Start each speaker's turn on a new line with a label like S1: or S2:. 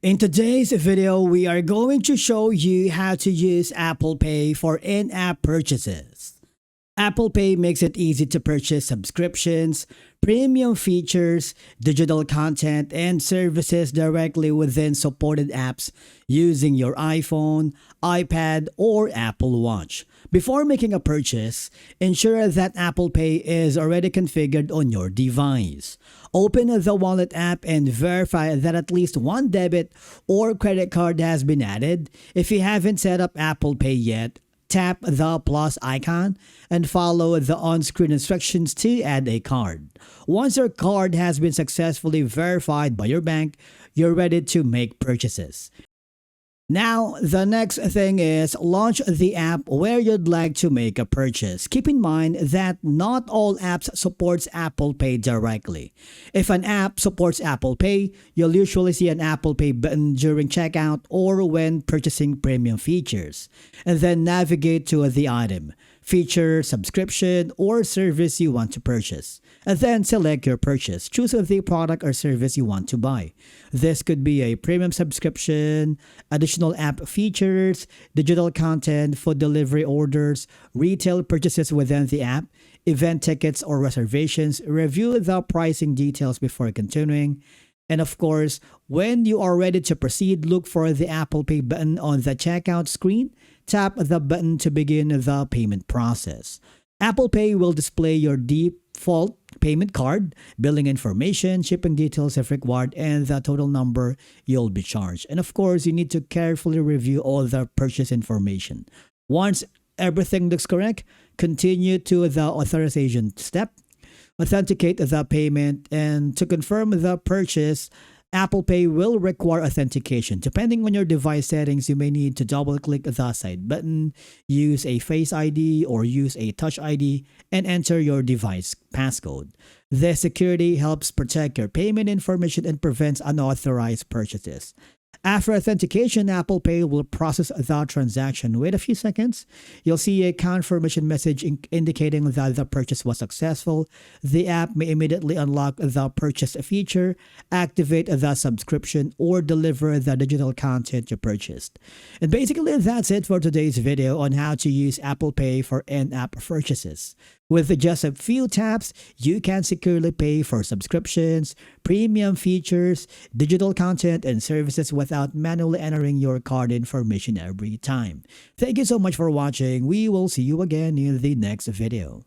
S1: In today's video, we are going to show you how to use Apple Pay for in-app purchases. Apple Pay makes it easy to purchase subscriptions, premium features, digital content, and services directly within supported apps using your iPhone, iPad, or Apple Watch. Before making a purchase, ensure that Apple Pay is already configured on your device. Open the Wallet app and verify that at least one debit or credit card has been added. If you haven't set up Apple Pay yet, tap the plus icon and follow the on-screen instructions to add a card. Once your card has been successfully verified by your bank, you're ready to make purchases. Now, the next thing is launch the app where you'd like to make a purchase. Keep in mind that not all apps supports Apple Pay directly. If an app supports Apple Pay, you'll usually see an Apple Pay button during checkout or when purchasing premium features. And then navigate to the item, feature, subscription, or service you want to purchase. And then select your purchase. Choose the product or service you want to buy. This could be a premium subscription, additional app features, digital content, food delivery orders, retail purchases within the app, event tickets or reservations. Review the pricing details before continuing. And of course, when you are ready to proceed, look for the Apple Pay button on the checkout screen. Tap the button to begin the payment process. Apple Pay will display your default payment card, billing information, shipping details if required, and the total number you'll be charged. And of course, you need to carefully review all the purchase information. Once everything looks correct, continue to the authorization step. Authenticate the payment, and to confirm the purchase, Apple Pay will require authentication. Depending on your device settings, you may need to double-click the side button, use a Face ID or use a Touch ID, and enter your device passcode. This security helps protect your payment information and prevents unauthorized purchases. After authentication, Apple Pay will process the transaction. Wait a few seconds. You'll see a confirmation message indicating that the purchase was successful. The app may immediately unlock the purchase feature, activate the subscription, or deliver the digital content you purchased. And basically, that's it for today's video on how to use Apple Pay for in-app purchases. With just a few taps, you can securely pay for subscriptions, premium features, digital content, and services without manually entering your card information every time. Thank you so much for watching. We will see you again in the next video.